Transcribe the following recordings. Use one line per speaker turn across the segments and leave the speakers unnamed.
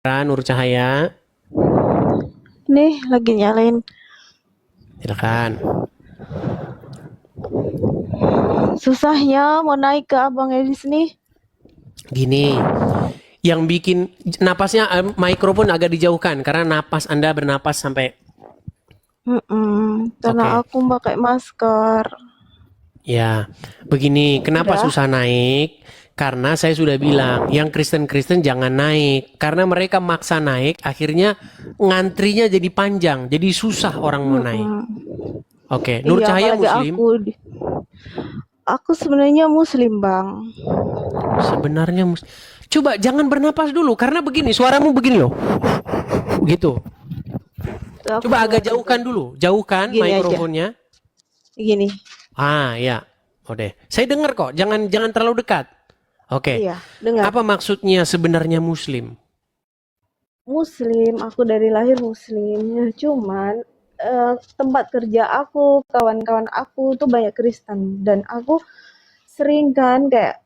Nur Cahaya,
Nih, lagi nyalain.
silakan.
Susahnya mau naik ke Abang Edis nih.
Gini, yang bikin napasnya mikrofon agak dijauhkan karena napas Anda bernapas sampai
Karena
oke.
aku pakai masker.
Ya, begini, kenapa
Udah.
susah naik? Karena saya sudah bilang, yang Kristen-Kristen jangan naik. Karena mereka maksa naik, akhirnya ngantrinya jadi panjang, jadi susah orang mau naik.
Mm-mm.
Oke, Nur
Iya,
Cahaya
apalagi
Muslim.
aku. Aku sebenarnya Muslim, Bang.
Sebenarnya, coba jangan bernapas dulu, karena begini, suaramu begini loh. Gitu.
Tuh, aku
Coba agak
keluarin
jauhkan
dulu.
dulu, jauhkan
Gini aja.
mikrofonnya.
Gini.
Ah, ya. Oke. Saya dengar kok, jangan jangan terlalu dekat. Oke.
Iya, dengar.
Apa maksudnya sebenarnya Muslim?
Muslim, aku dari lahir Muslim. Ya, cuman tempat kerja aku, kawan-kawan aku tuh banyak Kristen dan aku sering kan kayak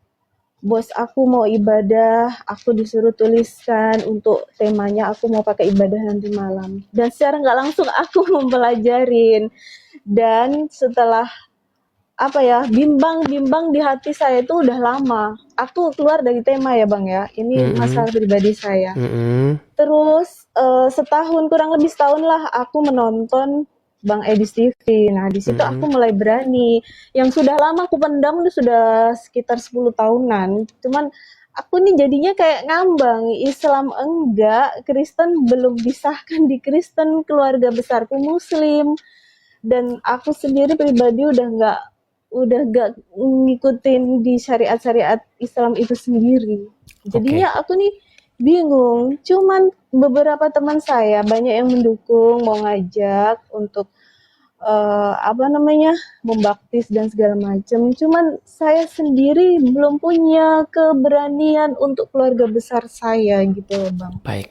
bos aku mau ibadah, aku disuruh tuliskan untuk temanya aku mau pakai ibadah nanti malam. Dan secara nggak langsung aku mempelajarin. Dan setelah apa ya, bimbang-bimbang di hati saya itu udah lama. Aku keluar dari tema ya Bang ya, ini
Mm-mm.
masalah pribadi saya.
Mm-mm.
Terus setahun, kurang lebih setahun lah aku menonton Bang Edis TV. Nah, di situ aku
Mm-mm.
mulai berani. Yang sudah lama aku pendam itu sudah sekitar 10 tahunan. Cuman aku nih jadinya kayak ngambang, Islam enggak, Kristen belum disahkan di Kristen, keluarga besarku Muslim. Dan aku sendiri pribadi udah nggak ngikutin di syariat-syariat Islam itu sendiri.
Oke.
Jadinya aku nih bingung. Cuman beberapa teman saya banyak yang mendukung, mau ngajak untuk apa namanya, membaptis dan segala macam. Cuman saya sendiri belum punya keberanian untuk keluarga besar saya gitu loh, Bang.
Baik.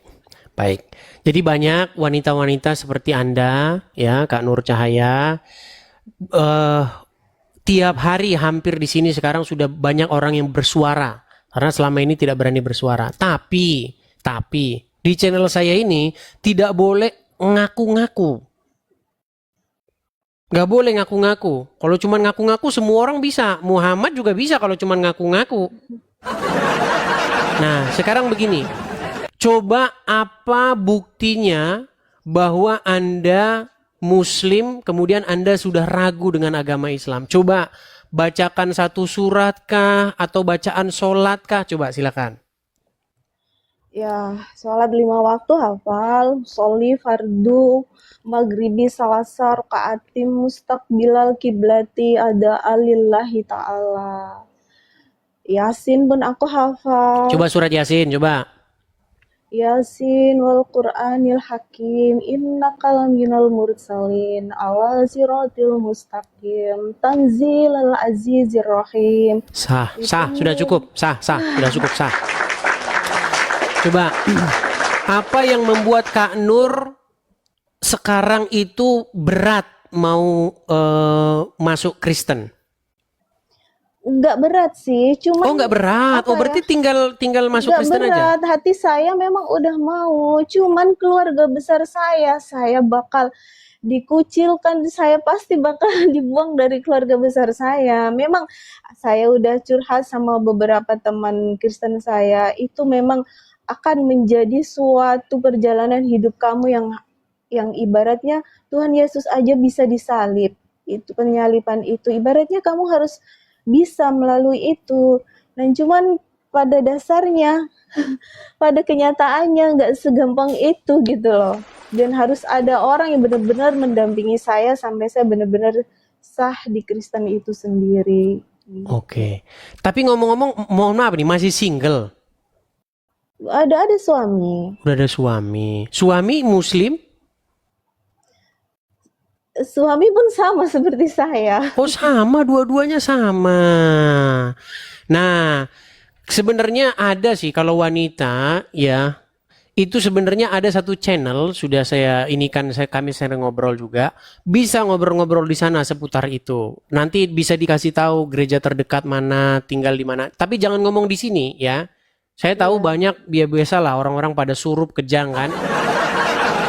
Baik. Jadi banyak wanita-wanita seperti Anda, ya, Kak Nur Cahaya, eh tiap hari hampir di sini sekarang sudah banyak orang yang bersuara karena selama ini tidak berani bersuara. Tapi di channel saya ini tidak boleh ngaku-ngaku. Nggak boleh ngaku-ngaku. Kalau cuma ngaku-ngaku semua orang bisa. Muhammad juga bisa kalau cuma ngaku-ngaku. Nah, sekarang begini. Coba apa buktinya bahwa Anda Muslim, kemudian Anda sudah ragu dengan agama Islam? Coba bacakan satu surat kah atau bacaan sholat kah? Coba silakan.
Ya, sholat 5 waktu hafal, soli fardu, maghribi salasa rakaatim mustaqbilal kiblati ada alillahi ta'ala. Yasin pun aku hafal.
Coba surat Yasin, coba.
Yasin wal Qur'anil Hakim innaka laminal mursalin ala siratil mustaqim tanzilal azizir rahim.
Sah,
Itu
sah, sudah
nih.
cukup. Sah, sah, sudah cukup, sah. Coba, apa yang membuat Kak Nur sekarang itu berat mau masuk Kristen?
Nggak berat sih,
Oh,
cuman
nggak berat.
apa
Oh,
ya,
berarti tinggal tinggal masuk
nggak
Kristen aja.
berat. Hati saya memang udah mau, cuman keluarga besar saya bakal dikucilkan, saya pasti bakal dibuang dari keluarga besar saya. Memang saya udah curhat sama beberapa teman Kristen saya, itu memang akan menjadi suatu perjalanan hidup kamu yang ibaratnya Tuhan Yesus aja bisa disalib. Itu penyalipan itu. Ibaratnya kamu harus bisa melalui itu. Dan cuman pada dasarnya, pada kenyataannya nggak segampang itu gitu loh. Dan harus ada orang yang benar-benar mendampingi saya sampai saya benar-benar sah di Kristen itu sendiri. Gitu.
Oke. Tapi ngomong-ngomong, mohon maaf nih, masih single.
Ada suami.
Udah ada suami. Suami Muslim?
Suami pun sama seperti saya.
Oh sama, dua-duanya sama. Nah, sebenarnya ada sih kalau wanita ya itu sebenarnya ada satu channel sudah saya ini kan kami sering ngobrol juga bisa ngobrol-ngobrol di sana seputar itu. Nanti bisa dikasih tahu gereja terdekat mana, tinggal di mana. Tapi jangan ngomong di sini ya. Saya tahu
Iya.
banyak biasa lah orang-orang pada surup kejang kan.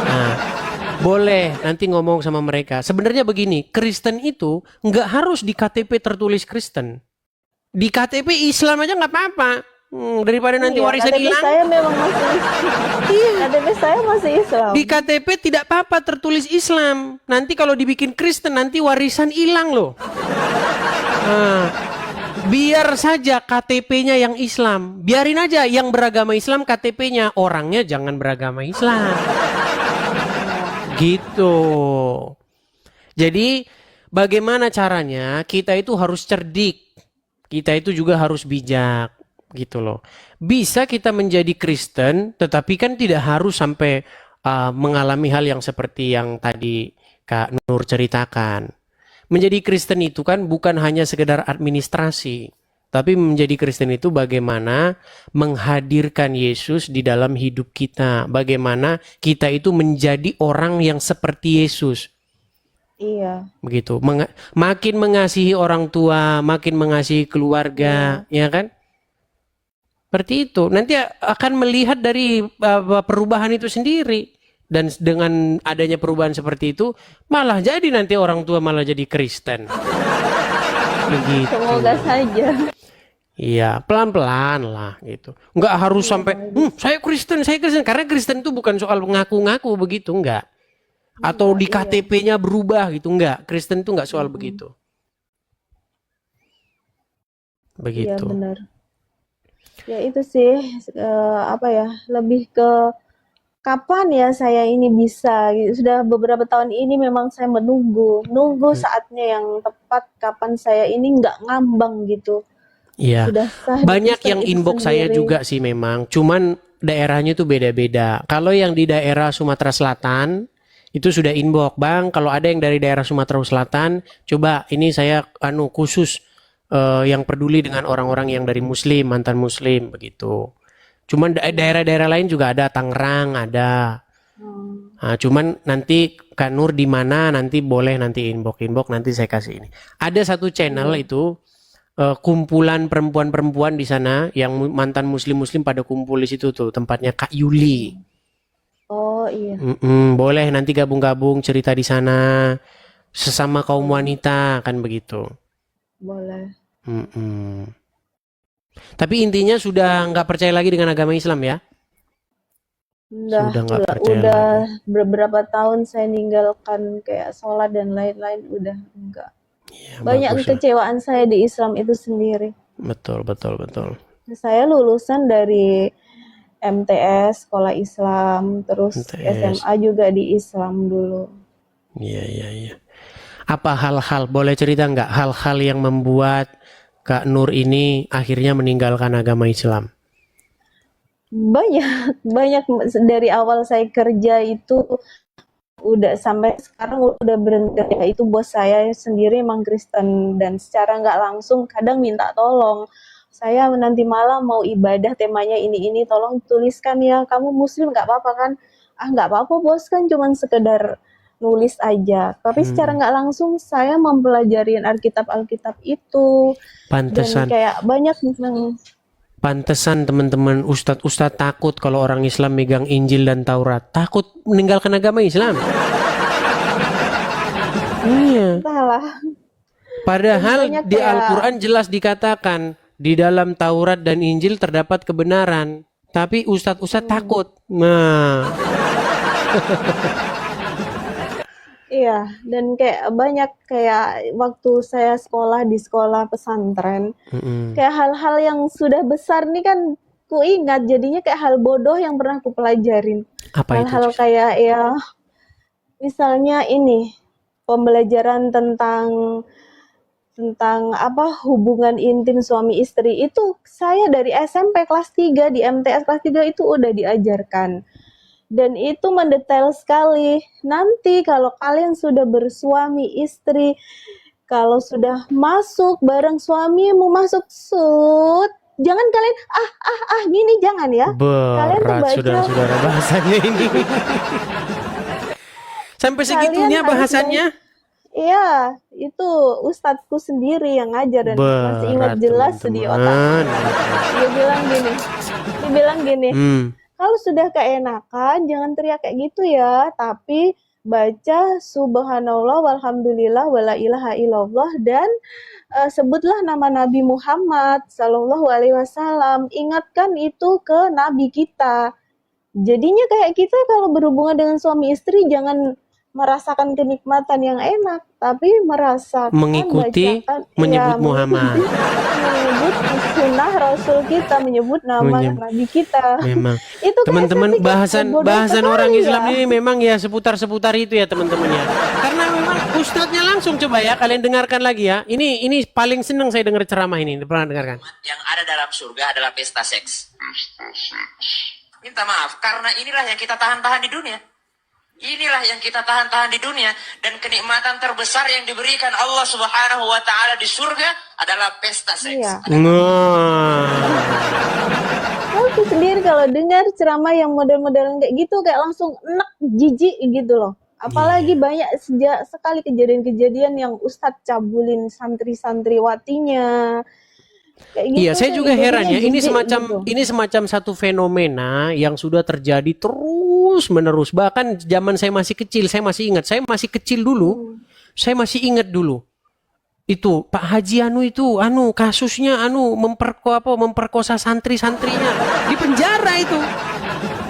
Nah, boleh nanti ngomong sama mereka. Sebenarnya begini, Kristen itu nggak harus di KTP tertulis Kristen. Di KTP Islam aja nggak apa-apa. Daripada nanti
Iya,
warisan
KTP
hilang.
saya memang masih KTP saya masih Islam.
Di KTP tidak apa-apa tertulis Islam. Nanti kalau dibikin Kristen nanti warisan hilang loh. Nah, biar saja KTP-nya yang Islam. Biarin aja yang beragama Islam KTP-nya. Orangnya jangan beragama Islam. Gitu. Jadi bagaimana caranya? Kita itu harus cerdik. Kita itu juga harus bijak. Gitu loh. Bisa kita menjadi Kristen, tetapi kan tidak harus sampai mengalami hal yang seperti yang tadi Kak Nur ceritakan. Menjadi Kristen itu kan bukan hanya sekedar administrasi, tapi menjadi Kristen itu bagaimana menghadirkan Yesus di dalam hidup kita. Bagaimana kita itu menjadi orang yang seperti Yesus.
Iya.
Begitu. Makin mengasihi orang tua, makin mengasihi keluarga, ya kan? Seperti itu. Nanti akan melihat dari perubahan itu sendiri. Dan dengan adanya perubahan seperti itu, malah jadi nanti orang tua malah jadi Kristen. Begitu.
Semoga saja.
Iya, pelan-pelan lah gitu. Nggak harus sampai, saya Kristen. Karena Kristen itu bukan soal ngaku-ngaku begitu, enggak. Atau di KTP-nya berubah gitu, enggak. Kristen itu enggak soal begitu.
Iya,
Begitu.
benar. Ya itu sih apa ya, lebih ke kapan ya saya ini bisa gitu. Sudah beberapa tahun ini memang saya menunggu saatnya yang tepat, kapan saya ini nggak ngambang gitu.
Iya.
Sudah sah di
Banyak
Kristen
yang
itu
inbox saya
sendiri.
juga sih memang. Cuman daerahnya tuh beda-beda. Kalau yang di daerah Sumatera Selatan itu sudah inbox, Bang. Kalau ada yang dari daerah Sumatera Selatan, coba ini saya khusus yang peduli dengan orang-orang yang dari Muslim, mantan Muslim begitu. Cuman daerah-daerah lain juga ada, Tangerang ada. Nah, cuman nanti Kak Nur di mana nanti boleh nanti inbox nanti saya kasih ini. Ada satu channel itu kumpulan perempuan-perempuan di sana yang mantan Muslim-Muslim pada kumpul di situ tuh, tempatnya Kak Yuli.
Oh iya.
Boleh nanti gabung-gabung cerita di sana sesama kaum wanita kan begitu.
Boleh.
Tapi intinya sudah nggak percaya lagi dengan agama Islam ya? Sudah nggak percaya
Udah
lagi.
beberapa tahun saya ninggalkan kayak sholat dan lain-lain, udah enggak.
Ya,
Banyak
bagus lah.
kekecewaan saya di Islam itu sendiri.
Betul.
Saya lulusan dari MTS, Sekolah Islam, terus
MTS.
SMA juga di Islam dulu.
Iya. Apa hal-hal, boleh cerita nggak hal-hal yang membuat Kak Nur ini akhirnya meninggalkan agama Islam?
Banyak dari awal saya kerja itu udah sampai sekarang udah berhenti. Itu bos saya sendiri emang Kristen dan secara nggak langsung kadang minta tolong. Saya nanti malam mau ibadah temanya ini, tolong tuliskan ya. Kamu Muslim nggak apa-apa kan? Nggak apa-apa bos, kan cuman sekedar nulis aja. Tapi secara nggak langsung saya mempelajari Alkitab itu.
Pantesan.
Dan kayak banyak
Pantesan teman-teman ustadz takut kalau orang Islam megang Injil dan Taurat. Takut meninggalkan agama Islam. Iya.
entahlah.
Padahal
Banyak
di
kayak-
Al-Quran jelas dikatakan di dalam Taurat dan Injil terdapat kebenaran. Tapi ustadz takut. Nah,
Iya, dan kayak banyak kayak waktu saya sekolah di sekolah pesantren, kayak hal-hal yang sudah besar nih kan ku ingat, jadinya kayak hal bodoh yang pernah ku pelajarin.
apa itu?
Hal-hal
Jus?
kayak ya misalnya ini pembelajaran tentang apa hubungan intim suami istri itu saya dari SMP kelas 3 di MTS kelas 3 itu udah diajarkan. Dan itu mendetail sekali. Nanti kalau kalian sudah bersuami istri, kalau sudah masuk bareng suami mau masuk jangan kalian gini, jangan ya. Kalian tuh
Berat
baca,
saudara-saudara bahasanya ini. Sampai segitunya
harus
bahasanya.
Iya, itu ustadzku sendiri yang ngajar dan masih ingat
Berat
jelas di otak.
teman-teman.
Dia bilang gini, Dibilang gini,
Hmm.
kalau sudah keenakan jangan teriak kayak gitu ya, tapi baca subhanallah walhamdulillah wala ilaha illallah dan sebutlah nama Nabi Muhammad sallallahu alaihi wasallam. Ingatkan itu ke nabi kita. Jadinya kayak kita kalau berhubungan dengan suami istri jangan merasakan kenikmatan yang enak, tapi merasakan
Mengikuti
bacaan
menyebut Muhammad.
menyebut sunnah Rasul kita, menyebut nama
Menyebut.
Nabi kita.
Memang
Itu kayak
teman-teman
saya pikir bodoh
bahasan orang
sekali
Islam
ya.
ini memang ya seputar-seputar itu ya teman-teman ya. Karena memang ustadznya langsung coba ya kalian dengarkan lagi ya. Ini paling seneng saya dengar ceramah ini. Pernah dengarkan?
Yang ada dalam surga adalah pesta seks. Minta maaf, karena inilah yang kita tahan-tahan di dunia. Inilah yang kita tahan-tahan di dunia. Dan kenikmatan terbesar yang diberikan Allah Subhanahu wa Ta'ala di surga adalah pesta seks.
Iya.
Nah,
Aku sendiri kalau dengar ceramah yang model-modelan kayak gitu kayak langsung enak, jijik gitu loh. Apalagi banyak sejak sekali kejadian-kejadian yang Ustadz cabulin santri-santriwatinya. Kayak gitu
iya, saya juga
jadinya
heran ya. Ini
jijik
semacam
gitu.
ini semacam satu fenomena yang sudah terjadi terus menerus. Bahkan zaman saya masih kecil, saya masih ingat. Saya masih kecil dulu. Saya masih ingat dulu. Itu Pak Haji itu kasusnya memperkosa santri-santrinya di penjara itu.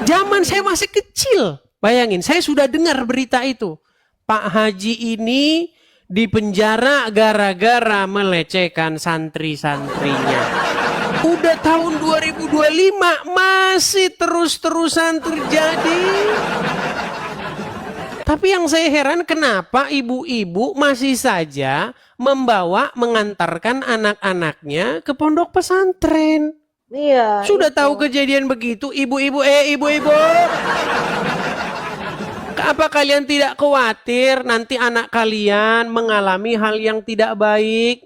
Zaman saya masih kecil. Bayangin, saya sudah dengar berita itu. Pak Haji ini di penjara gara-gara melecehkan santri-santrinya. Udah tahun 2025 masih terus-terusan terjadi. Tapi yang saya heran kenapa ibu-ibu masih saja mengantarkan anak-anaknya ke pondok pesantren.
Iya.
Sudah tahu kejadian begitu, ibu-ibu. Apa kalian tidak khawatir nanti anak kalian mengalami hal yang tidak baik?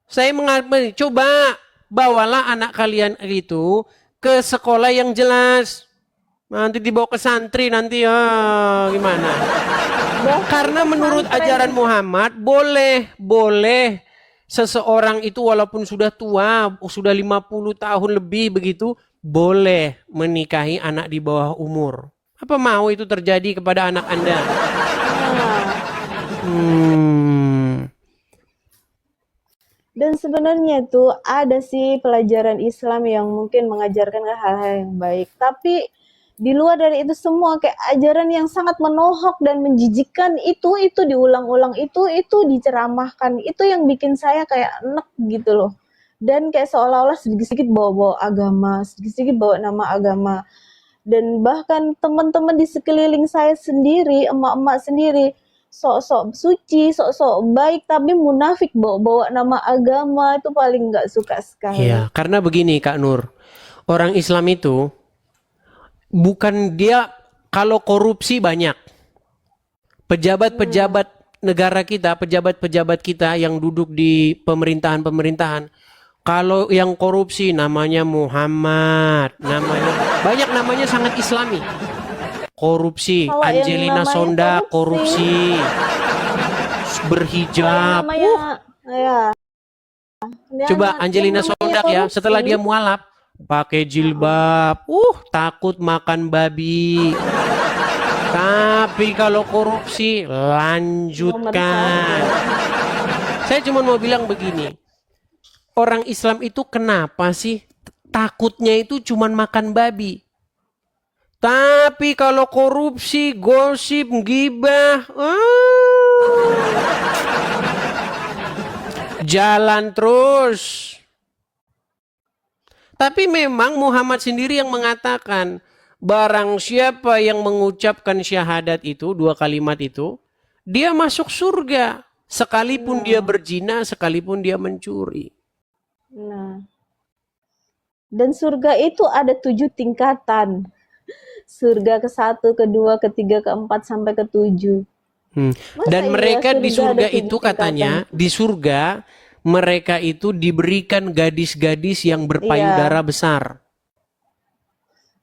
Saya mengatakan, coba bawalah anak kalian itu ke sekolah yang jelas. Nanti dibawa ke santri nanti gimana? Karena menurut ajaran Muhammad boleh seseorang itu walaupun sudah tua, sudah 50 tahun lebih begitu, boleh menikahi anak di bawah umur. Apa mau itu terjadi kepada anak Anda?
Dan sebenarnya tuh ada sih pelajaran Islam yang mungkin mengajarkan hal-hal yang baik. Tapi di luar dari itu semua kayak ajaran yang sangat menohok dan menjijikkan itu diulang-ulang itu diceramahkan. Itu yang bikin saya kayak enek gitu loh. Dan kayak seolah-olah sedikit-sedikit bawa-bawa agama, sedikit-sedikit bawa nama agama. Dan bahkan teman-teman di sekeliling saya sendiri, emak-emak sendiri, sok-sok suci, sok-sok baik, tapi munafik bawa-bawa nama agama, itu paling nggak suka sekali.
Iya, karena begini Kak Nur, orang Islam itu bukan dia kalau korupsi banyak. Pejabat-pejabat negara kita, pejabat-pejabat kita yang duduk di pemerintahan-pemerintahan, kalau yang korupsi namanya Muhammad, namanya sangat Islami. Korupsi,
Kalau yang
Angelina
namanya
Sonda korupsi, berhijab.
Namanya, ya.
Coba Angelina Sonda ya, setelah dia mualaf, pakai jilbab, takut makan babi. Tapi kalau korupsi, lanjutkan. Saya cuma mau bilang begini, orang Islam itu kenapa sih takutnya itu cuma makan babi? Tapi kalau korupsi, gosip, gibah, jalan terus. Tapi memang Muhammad sendiri yang mengatakan, barang siapa yang mengucapkan syahadat itu, 2 kalimat itu, dia masuk surga. Sekalipun dia berzina, sekalipun dia mencuri.
Nah. Dan surga itu ada 7 tingkatan. Surga ke-1, ke-2, ke-3, ke-4 sampai ke-7.
Dan mereka di surga itu katanya, di surga mereka itu diberikan gadis-gadis yang berpayudara besar.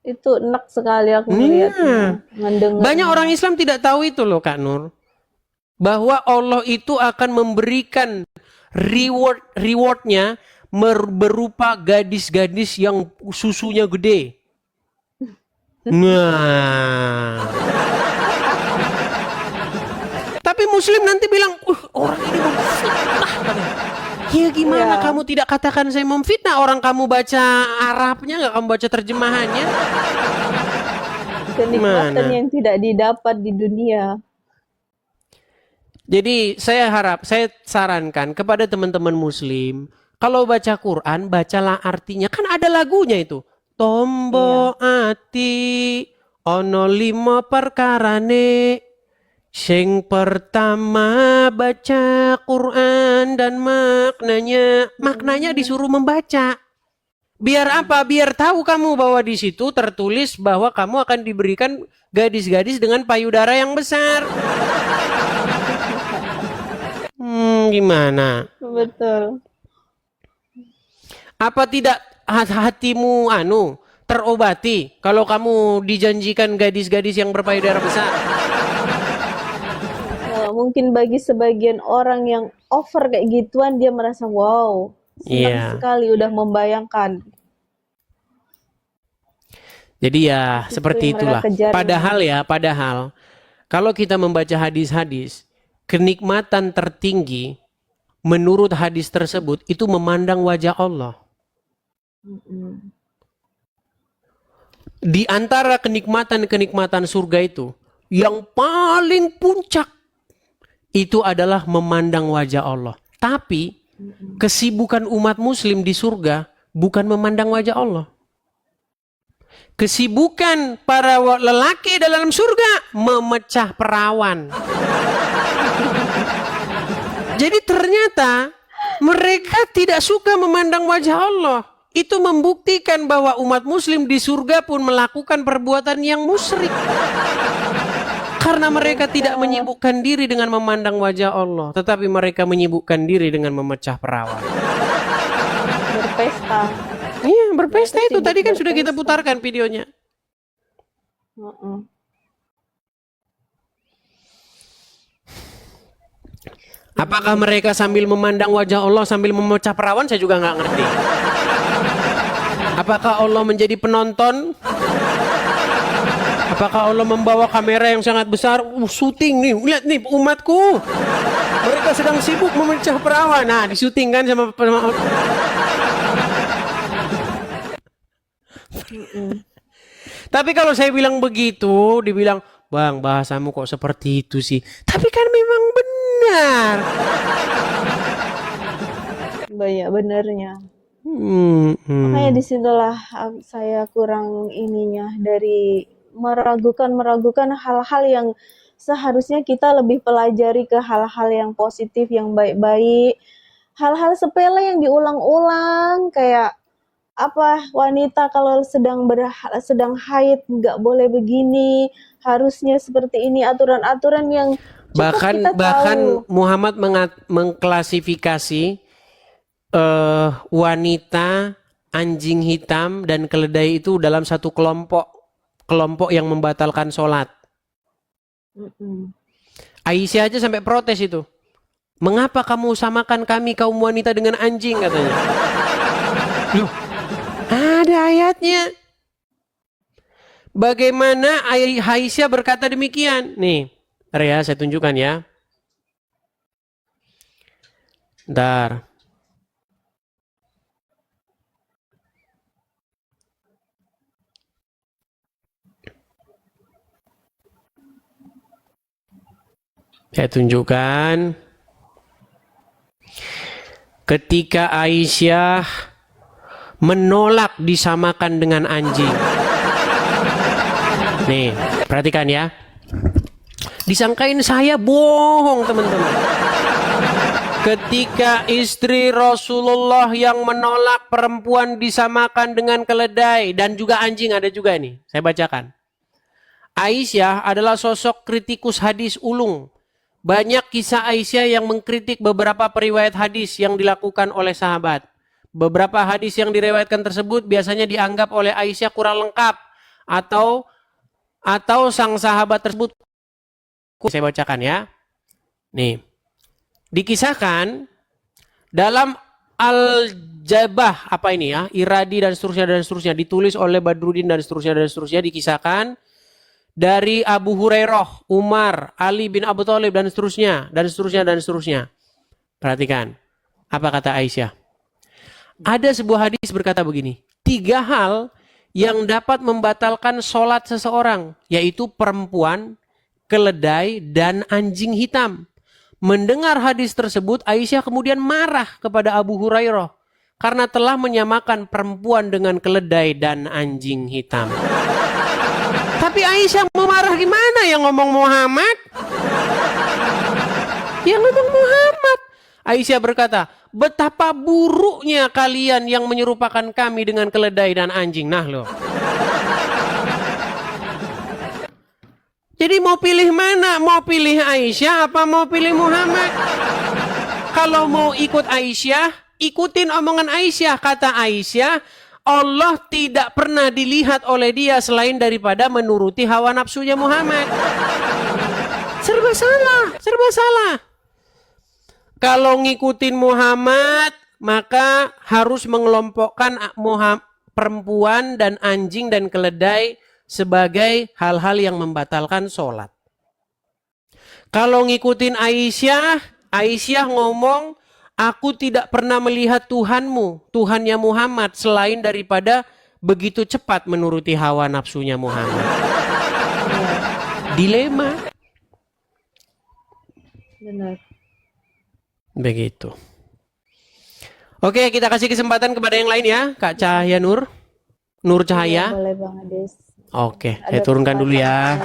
Itu enak sekali aku melihatnya, mendengar.
Banyak orang Islam tidak tahu itu loh Kak Nur. Bahwa Allah itu akan memberikan rewardnya berupa gadis-gadis yang susunya gede. Nah, tapi Muslim nanti bilang, orang ini memfitnah. Ya gimana
Iya.
kamu tidak katakan saya memfitnah? Orang kamu baca Arabnya, nggak kamu baca terjemahannya?
Kenikmatan
Mana?
yang tidak didapat di dunia.
Jadi saya sarankan kepada teman-teman Muslim, kalau baca Quran, bacalah artinya. Kan ada lagunya itu. Tombo ati ono limo perkarane. Sing pertama baca Quran dan maknanya disuruh membaca. Biar apa? Biar tahu kamu bahwa di situ tertulis bahwa kamu akan diberikan gadis-gadis dengan payudara yang besar. Gimana?
Betul.
Apa tidak hatimu terobati kalau kamu dijanjikan gadis-gadis yang berpayudara besar?
Mungkin bagi sebagian orang yang over kayak gituan, dia merasa wow, senang sekali udah membayangkan.
Jadi ya
Itu
seperti
yang
itulah.
mereka kejar.
Padahal kalau kita membaca hadis-hadis, kenikmatan tertinggi menurut hadis tersebut itu memandang wajah Allah. Di antara kenikmatan-kenikmatan surga itu, yang paling puncak itu adalah memandang wajah Allah. Tapi kesibukan umat muslim di surga bukan memandang wajah Allah. Kesibukan para lelaki dalam surga memecah perawan. Jadi ternyata mereka tidak suka memandang wajah Allah. Itu membuktikan bahwa umat muslim di surga pun melakukan perbuatan yang musyrik. Karena mereka tidak menyibukkan diri dengan memandang wajah Allah, tetapi mereka menyibukkan diri dengan memecah perawan.
Berpesta.
Iya, berpesta
Mereka
itu.
sibuk
Tadi kan sudah kita
berpesta.
putarkan videonya. Apakah mereka sambil memandang wajah Allah sambil memecah perawan? Saya juga nggak ngerti. Apakah Allah menjadi penonton? Apakah Allah membawa kamera yang sangat besar? Syuting nih, lihat nih umatku. Mereka sedang sibuk memecah perawan. Nah, disyuting kan sama Tapi kalau saya bilang begitu, dibilang, "Bang, bahasamu kok seperti itu sih?" Tapi kan memang benar.
Banyak benernya. Makanya disitulah saya kurang ininya, dari meragukan hal-hal yang seharusnya kita lebih pelajari ke hal-hal yang positif, yang baik-baik. Hal-hal sepele yang diulang-ulang, kayak wanita kalau sedang haid nggak boleh begini, harusnya seperti ini, aturan-aturan yang cukup kita
Bahkan
tahu.
Muhammad mengklasifikasi wanita, anjing hitam dan keledai itu dalam satu kelompok yang membatalkan sholat. Aisyah aja sampai protes itu. Mengapa kamu samakan kami kaum wanita dengan anjing, katanya. Loh, ada ayatnya. Bagaimana Aisyah berkata demikian? Nih, ya, saya tunjukkan ya. Bentar. Saya tunjukkan. Ketika Aisyah menolak disamakan dengan anjing. Nih, perhatikan ya. Disangkain saya bohong, teman-teman. Ketika istri Rasulullah yang menolak perempuan disamakan dengan keledai dan juga anjing, ada juga nih. Saya bacakan. Aisyah adalah sosok kritikus hadis ulung. Banyak kisah Aisyah yang mengkritik beberapa periwayat hadis yang dilakukan oleh sahabat. Beberapa hadis yang diriwayatkan tersebut biasanya dianggap oleh Aisyah kurang lengkap atau sang sahabat tersebut. Saya bacakan ya. Nih. Dikisahkan dalam Al-Jabah, apa ini ya? Iradi dan seterusnya, ditulis oleh Badruddin dan seterusnya, dikisahkan dari Abu Hurairah, Umar, Ali bin Abu Thalib dan seterusnya. Perhatikan, apa kata Aisyah? Ada sebuah hadis berkata begini, 3 hal yang dapat membatalkan sholat seseorang, yaitu perempuan, keledai, dan anjing hitam. Mendengar hadis tersebut, Aisyah kemudian marah kepada Abu Hurairah karena telah menyamakan perempuan dengan keledai dan anjing hitam. Tapi Aisyah mau marah gimana? Yang ngomong Muhammad? Yang ngomong Muhammad. Aisyah berkata, betapa buruknya kalian yang menyerupakan kami dengan keledai dan anjing. Nah loh. Jadi mau pilih mana? Mau pilih Aisyah apa mau pilih Muhammad? Kalau mau ikut Aisyah, ikutin omongan Aisyah. Kata Aisyah, Allah tidak pernah dilihat oleh dia selain daripada menuruti hawa nafsunya Muhammad. Serba salah. Kalau ngikutin Muhammad, maka harus mengelompokkan perempuan dan anjing dan keledai sebagai hal-hal yang membatalkan sholat. Kalau ngikutin Aisyah ngomong, aku tidak pernah melihat Tuhanmu, Tuhannya Muhammad, selain daripada begitu cepat menuruti hawa nafsunya Muhammad. Dilema.
Benar.
Begitu. Oke, kita kasih kesempatan kepada yang lain ya, Kak Cahaya Nur Cahaya.
Boleh Bang Ades.
Oke, saya turunkan dulu ya.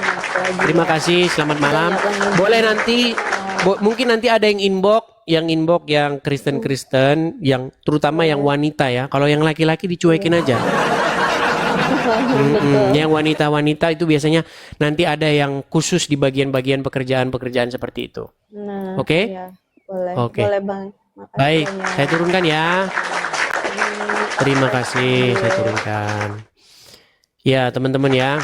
Terima kasih, selamat malam. Boleh nanti, mungkin nanti ada yang inbox yang Kristen, yang terutama yang wanita ya. Kalau yang laki-laki dicuekin aja. Yang wanita-wanita itu biasanya nanti ada yang khusus di bagian-bagian pekerjaan seperti itu.
Nah,
Oke?
ya, boleh.
Oke.
Boleh Bang. Makasih
Baik,
banyak.
saya turunkan ya. Terima kasih, saya turunkan. Ya, teman-teman ya.